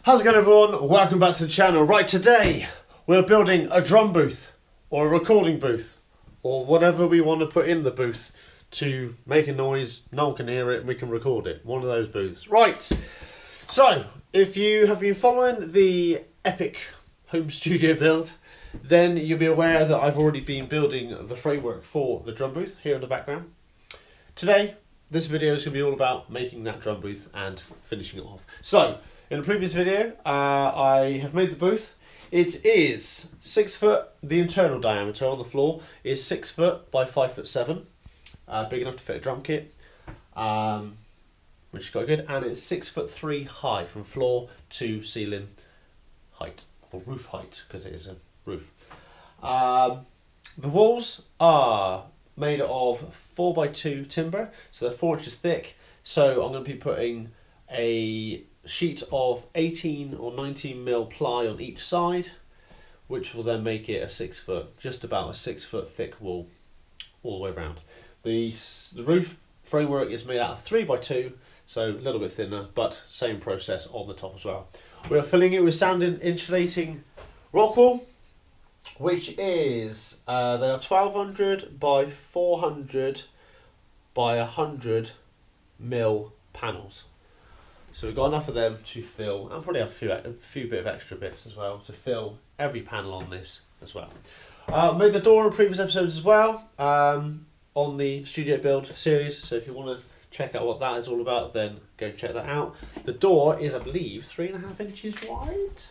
How's it going, everyone? Welcome back to the channel. Right, today we're building a drum booth or a recording booth or whatever we want to put in the booth to make a noise, no one can hear it and we can record it. One of those booths. Right, so if you have been following the epic home studio build, then you'll be aware that I've already been building the framework for the drum booth here in the background. Today, this video is going to be all about making that drum booth and finishing it off. So, in the previous video, I have made the booth. It is 6 foot. The internal diameter on the floor is 6 foot by 5'7", big enough to fit a drum kit, which is quite good. And it's 6'3" high from floor to ceiling height, or roof height, because it is a roof. The walls are made of 4x2 timber, so they're 4 inches thick. So I'm going to be putting a sheet of 18 or 19 mil ply on each side, which will then make it a 6 foot, just about a 6 foot thick wall all the way around. The roof framework is made out of 3x2, so a little bit thinner, but same process on the top as well. We are filling it with sand insulating rock wool, which is they are 1200 by 400 by 100 mil panels. So we've got enough of them to fill, and probably have a few bit of extra bits as well to fill every panel on this as well. Made the door in previous episodes as well on the studio build series. So if you want to check out what that is all about, then go check that out. The door is, I believe, 3.5 inches wide.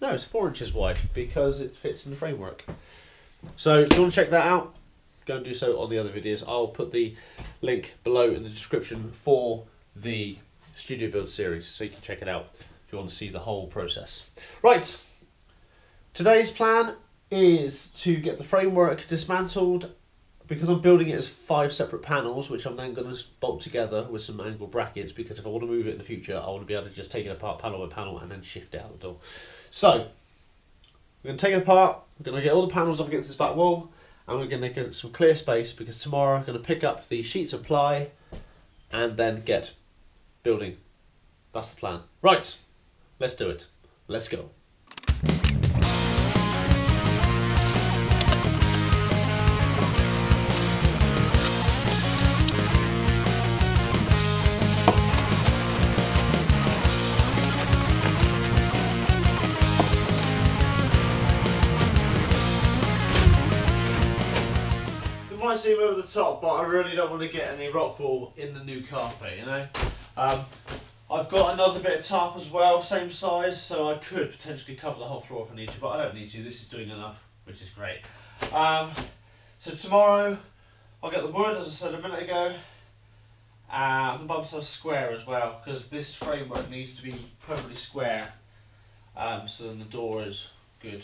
No, it's 4 inches wide because it fits in the framework. So if you want to check that out, go and do so on the other videos. I'll put the link below in the description for the studio build series, so you can check it out if you want to see the whole process. Right, today's plan is to get the framework dismantled, because I'm building it as 5 separate panels, which I'm then going to bolt together with some angle brackets, because if I want to move it in the future, I want to be able to just take it apart panel by panel and then shift it out the door. So we're going to take it apart, we're going to get all the panels up against this back wall, and we're going to get some clear space, because tomorrow I'm going to pick up the sheets of ply and then get building. That's the plan. Right, let's do it. Let's go. It might seem over the top, but I really don't want to get any rock wool in the new carpet, you know. I've got another bit of tarp as well, same size, so I could potentially cover the whole floor if I need to, but I don't need to. This is doing enough, which is great. So tomorrow I'll get the wood, as I said a minute ago. I'm going to buy myself a square as well, because this framework needs to be perfectly square, so then the door is good.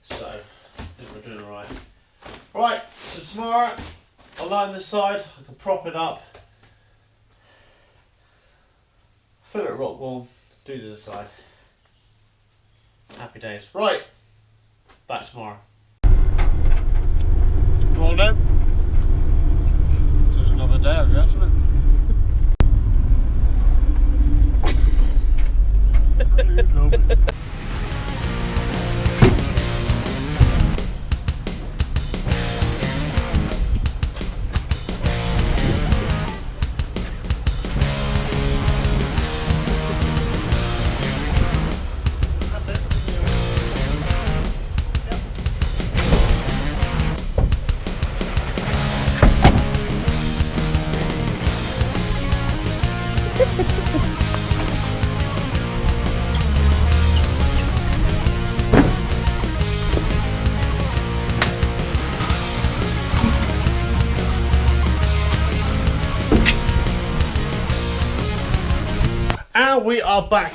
So I think we're doing alright. Right, so tomorrow I'll line this side, I can prop it up, fill it with rock wool, do the other side. Happy days. Right, back tomorrow. Morning. Just another day, I guess, isn't it? And we are back.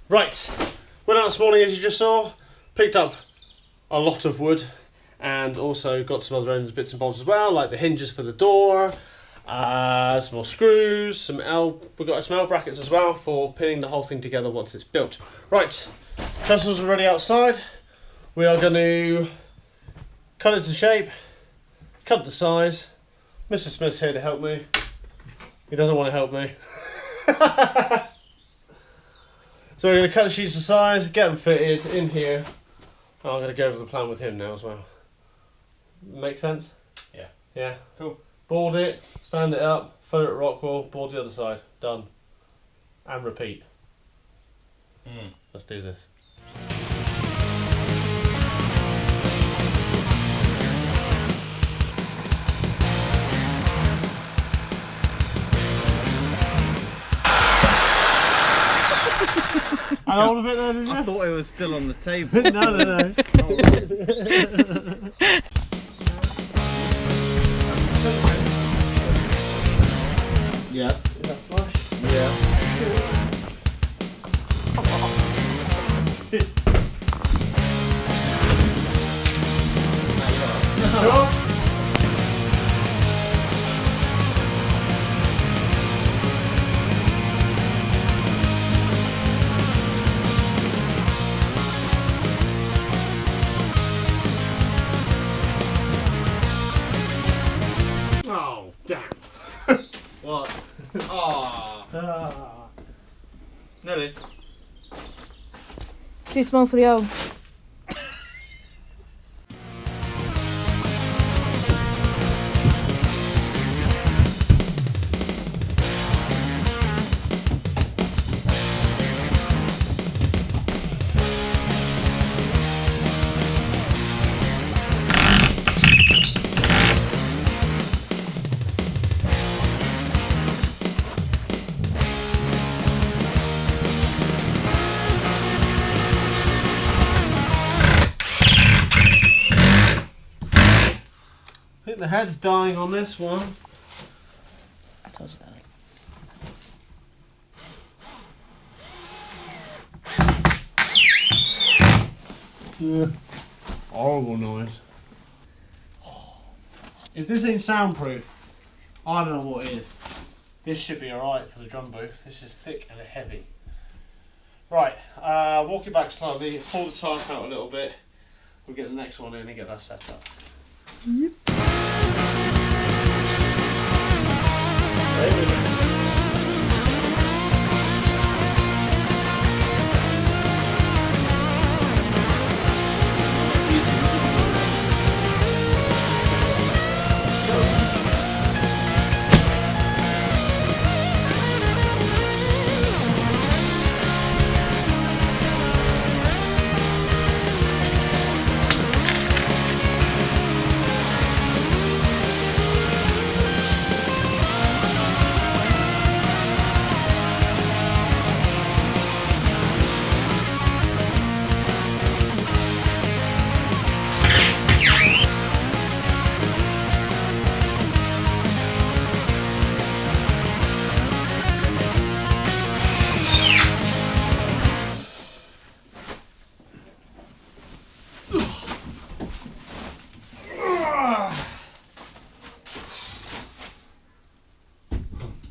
Right, went out this morning, as you just saw, picked up a lot of wood, and also got some other ends, bits and bobs as well, like the hinges for the door, some more screws, we've got some L brackets as well for pinning the whole thing together once it's built. Right, trestles are ready outside. We are going to cut it to shape, cut it to size. Mr. Smith's here to help me. He doesn't want to help me. So we're going to cut the sheets to size, get them fitted in here. And I'm going to go over the plan with him now as well. Make sense? Yeah. Yeah. Cool. Board it, stand it up, throw it at rock wall, board the other side. Done. And repeat. Let's do this. And all of it there, did you? I thought it was still on the table. No. Yeah. Is that flush? Yeah. Sure. Oh, damn. What? Ah. Nearly. Too small for the old. I think the head's dying on this one. I told you that. Yeah. Horrible noise. If this ain't soundproof, I don't know what is. This should be alright for the drum booth. This is thick and heavy. Right, walk it back slowly, pull the tarp out a little bit. We'll get the next one in and get that set up. Yep.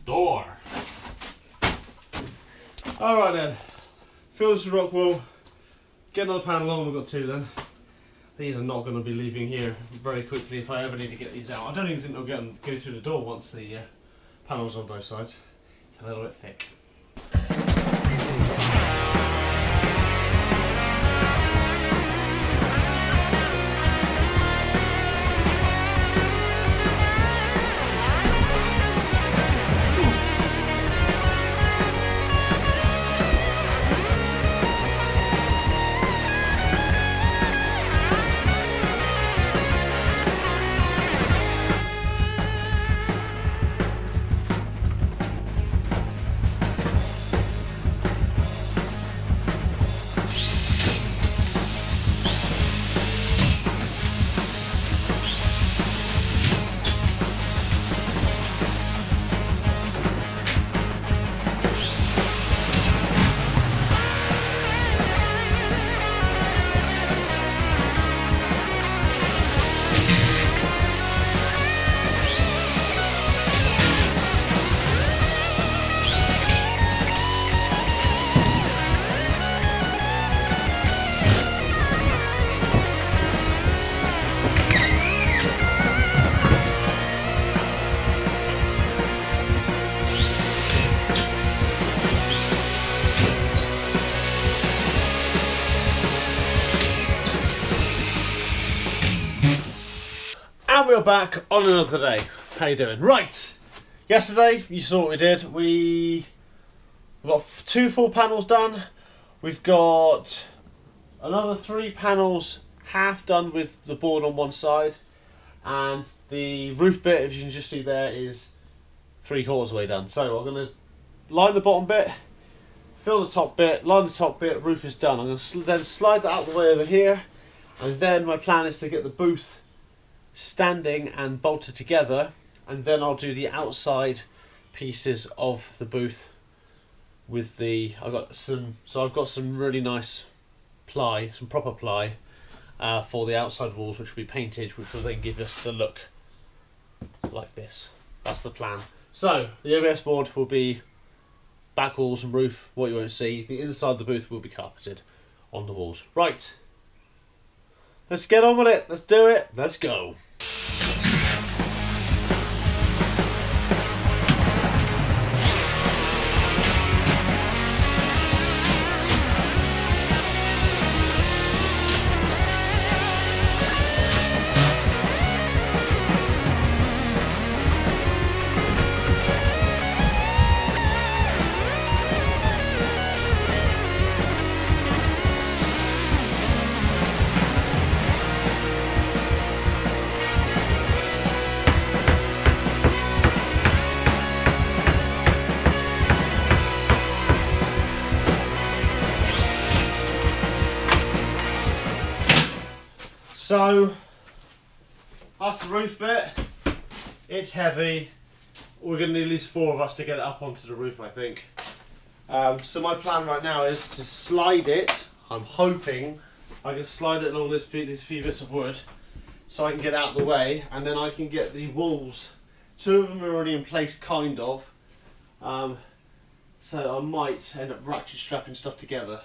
Door. Alright then, fill this with rock wool, get another panel on, we've got two then. These are not going to be leaving here very quickly if I ever need to get these out. I don't even think they'll go through the door once the panel's on both sides. It's a little bit thick. are back on another day. How you doing? Right. Yesterday, you saw what we did. We've got 2 full panels done. We've got another 3 panels half done with the board on one side, and the roof bit, if you can just see there, is 3/4 way done. So I'm going to line the bottom bit, fill the top bit, line the top bit, roof is done. I'm going to then slide that out the way over here, and then my plan is to get the booth standing and bolted together, and then I'll do the outside pieces of the booth with the, I've got some really nice ply, some proper ply for the outside walls, which will be painted, which will then give us the look like this. That's the plan. So the OBS board will be back walls and roof, what you won't see. The inside of the booth will be carpeted on the walls. Right, let's get on with it. Let's do it. Let's go. So that's the roof bit. It's heavy. We're going to need at least 4 of us to get it up onto the roof, I think. So my plan right now is to slide it. I'm hoping I can slide it along these few bits of wood so I can get out of the way, and then I can get the walls. 2 of them are already in place, kind of. So I might end up ratchet strapping stuff together.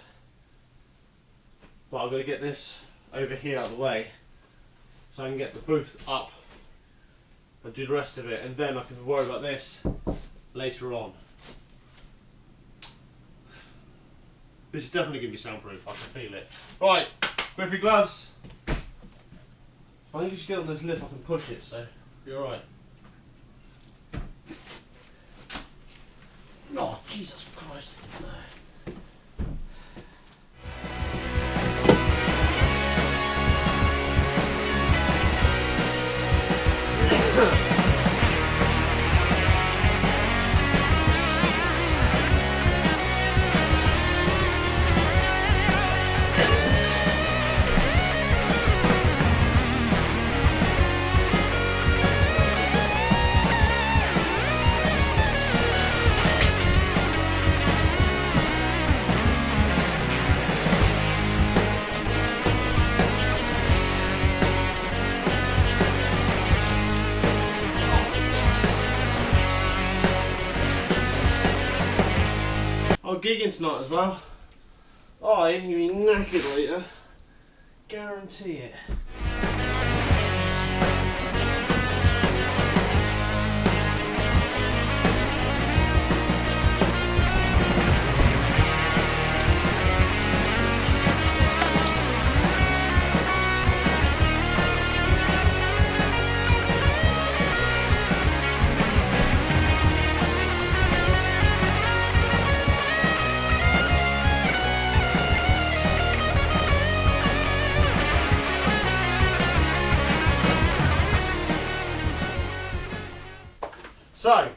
But I'm going to get this over here out of the way so I can get the booth up and do the rest of it, and then I can worry about this later on. This is definitely going to be soundproof, I can feel it. Right, grip your gloves. If I can just get on this lip I can push it, so you're alright. Oh, Jesus Christ. I'm gigging tonight as well. Oh, you're going to be knackered later. Guarantee it. So,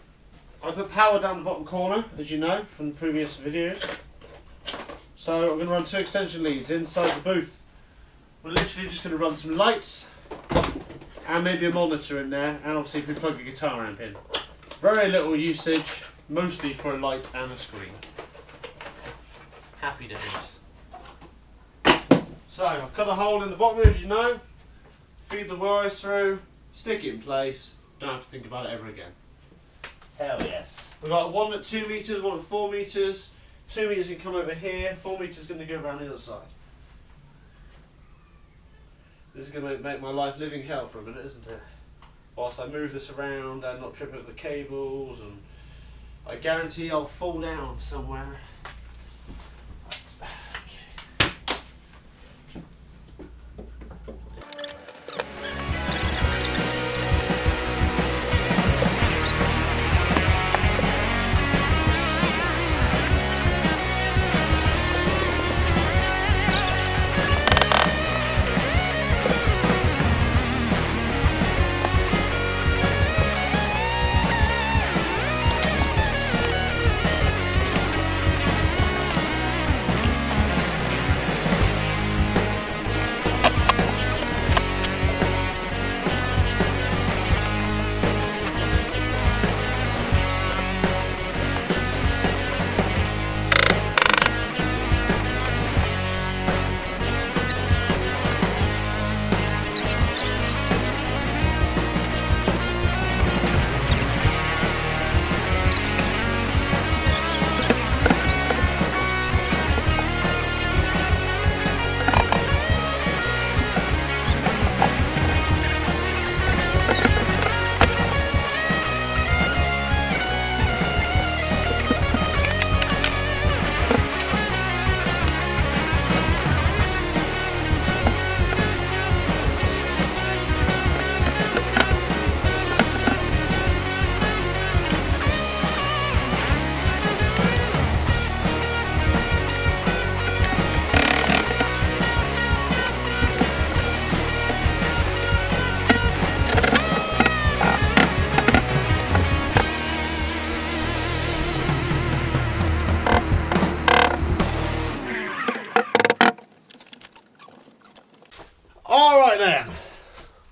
I put power down the bottom corner, as you know from previous videos. So I'm going to run 2 extension leads inside the booth. We're literally just going to run some lights and maybe a monitor in there, and obviously if we plug a guitar amp in. Very little usage, mostly for a light and a screen. Happy days. So I've cut a hole in the bottom, as you know, feed the wires through, stick it in place, don't have to think about it ever again. Hell yes. We've got one at 2 metres, one at 4 metres. 2 metres can come over here, 4 metres going to go around the other side. This is going to make my life living hell for a minute, isn't it? Whilst I move this around and not trip over the cables, and I guarantee I'll fall down somewhere.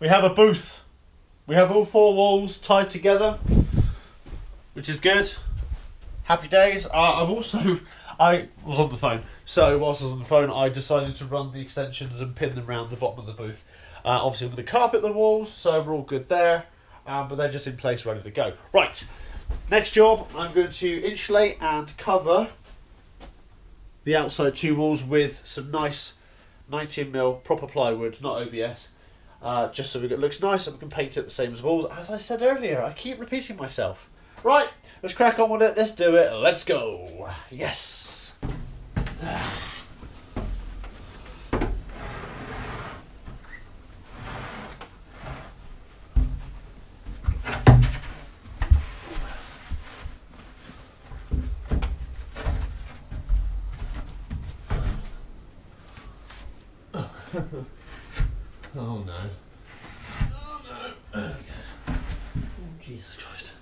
we have a booth. We have all 4 walls tied together, which is good. Happy days. I was on the phone, so whilst I was on the phone, I decided to run the extensions and pin them around the bottom of the booth. Obviously, I'm going to carpet the walls, so we're all good there, but they're just in place, ready to go. Right, next job, I'm going to insulate and cover the outside 2 walls with some nice 19mm proper plywood, not OBS, just so it looks nice and we can paint it the same as the walls. As I said earlier, I keep repeating myself. Right, let's crack on with it, let's do it, let's go. Yes. Oh no. Oh no. Okay. Oh, Jesus Christ.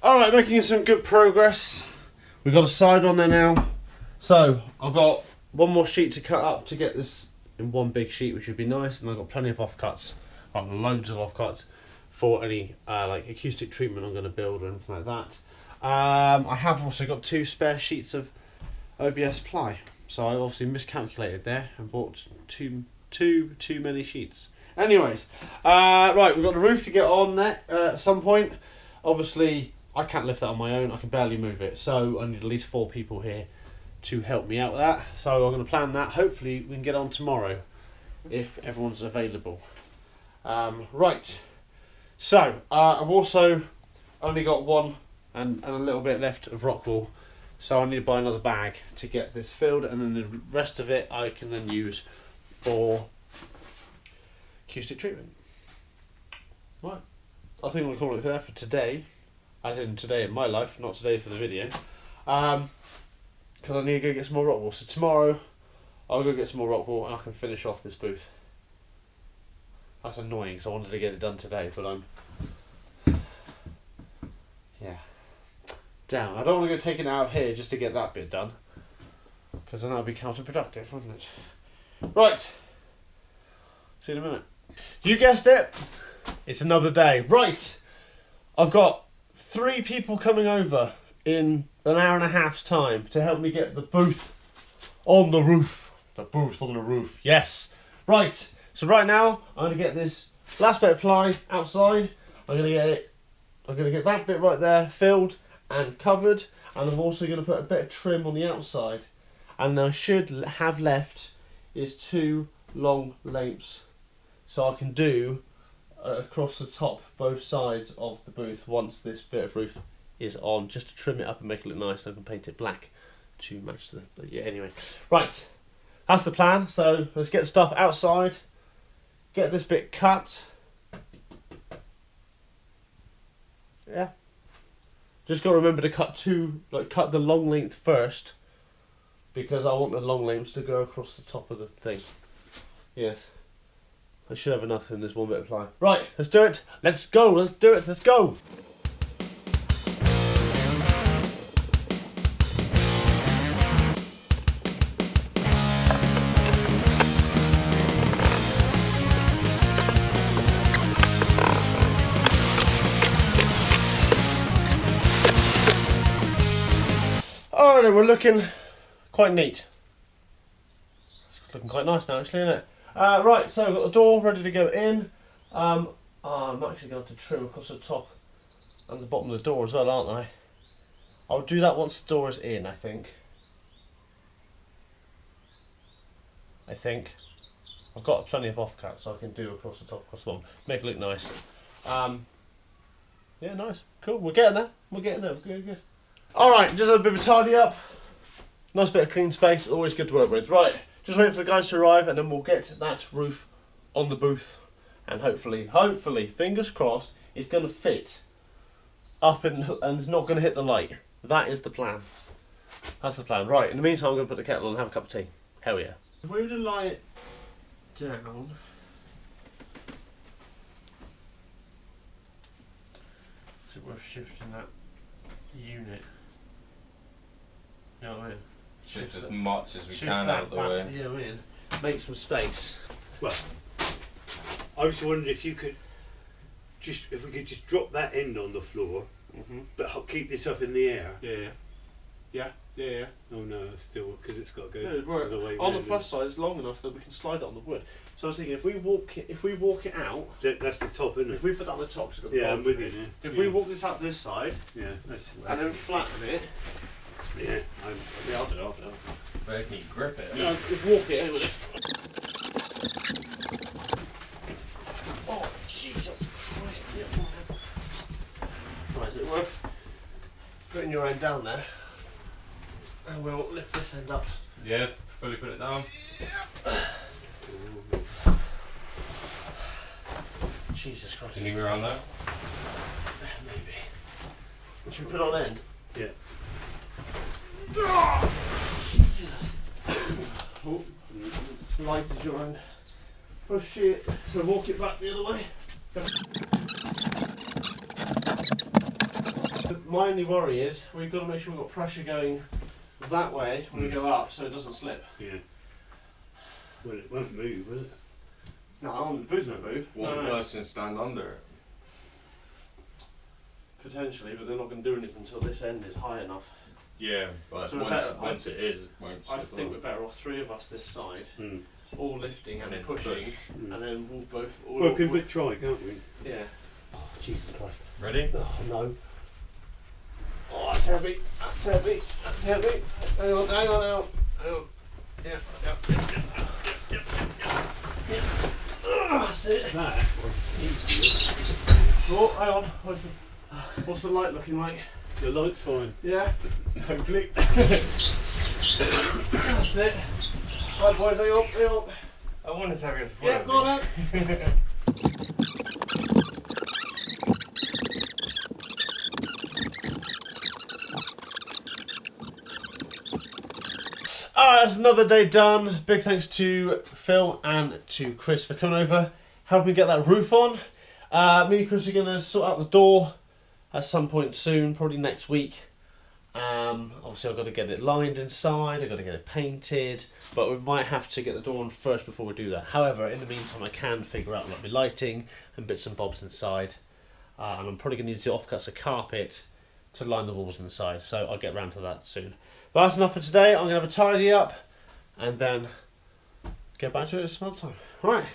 Alright, making some good progress. We've got a side on there now. So, I've got one more sheet to cut up to get this in one big sheet, which would be nice. And I've got plenty of offcuts, like loads of offcuts, for any like acoustic treatment I'm going to build or anything like that. I have also got 2 spare sheets of OBS ply. So I obviously miscalculated there and bought too many sheets. Anyways, right, we've got the roof to get on there at some point. Obviously, I can't lift that on my own, I can barely move it, so I need at least 4 people here to help me out with that. So I'm going to plan that. Hopefully we can get on tomorrow if everyone's available. Right, so I've also only got 1 and a little bit left of rock wool, so I need to buy another bag to get this filled, and then the rest of it I can then use for acoustic treatment. Right, I think we'll call it there for today. As in today in my life, not today for the video. Because I need to go get some more rock wool. So tomorrow, I'll go get some more rock wool and I can finish off this booth. That's annoying because I wanted to get it done today, but I'm... Yeah. Damn, I don't want to go taking it out of here just to get that bit done. Because then that would be counterproductive, wouldn't it? Right. See you in a minute. You guessed it. It's another day. Right. I've got 3 people coming over in an hour and a half's time to help me get the booth on the roof. The booth on the roof, yes. Right, so right now I'm going to get this last bit of ply outside. I'm going to get that bit right there filled and covered, and I'm also going to put a bit of trim on the outside. And I should have left is 2 long lengths, so I can do across the top, both sides of the booth once this bit of roof is on, just to trim it up and make it look nice. I can paint it black to match the, but yeah, anyway. Right, that's the plan. So let's get the stuff outside, get this bit cut. Yeah, just got to remember to cut cut the long length first, because I want the long lengths to go across the top of the thing. Yes. I should have enough in this one bit of ply. Right, let's do it. Let's go. Let's do it. Let's go. Alright, then, we're looking quite neat. It's looking quite nice now, actually, isn't it? Right, so I've got the door ready to go in. I'm actually going to trim across the top and the bottom of the door as well, aren't I? I'll do that once the door is in, I think. I've got plenty of offcuts, so I can do across the top, across the bottom. Make it look nice. Yeah, nice. Cool, we're getting there. We're getting there. Good, good. Alright, just a bit of a tidy up. Nice bit of clean space, always good to work with. Right, just waiting for the guys to arrive and then we'll get that roof on the booth. And hopefully, fingers crossed, it's going to fit up and it's not going to hit the light. That is the plan. That's the plan. Right, in the meantime, I'm going to put the kettle on and have a cup of tea. Hell yeah. If we were to lie it down... Is it worth shifting that unit? You know what I mean? Shift as much as we Shift can that out of the back, way. you know what I mean? Make some space. Well, I was wondering if you could if we could just drop that end on the floor, but keep this up in the air. Yeah. Oh no, it's still because it's got to go No, it'd work. the way On the round. plus side, it's long enough that we can slide it on the wood. So I was thinking, if we walk it out, That's the top, isn't it? if we put that on the top, it's got the Yeah, I'm bottom with you bit. now. If Yeah. we walk this out this side Yeah, that's and then flatten it, yeah. I'll do it. Make me grip it. Yeah, just walk it in with it. Oh, Jesus Christ! Right, is it worth putting your end down there? And we'll lift this end up. Yeah, fully put it down. Jesus Christ! Anything around there? Maybe. Should we put on end? Yeah. Oh, light is your end. Push it. So walk it back the other way. My only worry is we've got to make sure we've got pressure going that way when we go up so it doesn't slip. Yeah. Well, it won't move, will it? No, the booth won't move. One No. person stand under it. Potentially, but they're not going to do anything until this end is high enough. Yeah, but So we're once, better- once it is, it won't I slip think on. we're better off three of us this side, Mm. all lifting and And then pushing, push. and then we'll both. Well, can we try, can't we? Yeah. Oh, Jesus Christ. Ready? Oh no. Oh, that's heavy. That's heavy. That's heavy. Hang on. Yeah. That's it. That. Oh, hang on. What's the light looking like? The light's fine. Yeah. Hopefully. That's it. Right, boys. Hang on. I want as heavy as a Yeah, go on then. That's another day done. Big thanks to Phil and to Chris for coming over, helping get that roof on. Me and Chris are going to sort out the door at some point soon, probably next week. Obviously I've got to get it lined inside, I've got to get it painted, but we might have to get the door on first before we do that. However, in the meantime I can figure out like my lighting and bits and bobs inside. And I'm probably going to need to do offcuts of carpet to line the walls inside, so I'll get around to that soon. But that's enough for today. I'm going to have a tidy up and then get back to it some other time. Right.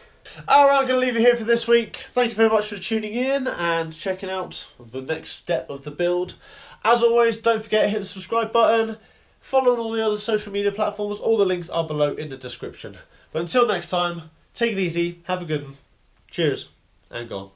Alright, I'm going to leave you here for this week. Thank you very much for tuning in and checking out the next step of the build. As always, don't forget to hit the subscribe button, follow on all the other social media platforms. All the links are below in the description. But until next time, take it easy, have a good one. Cheers, and gone.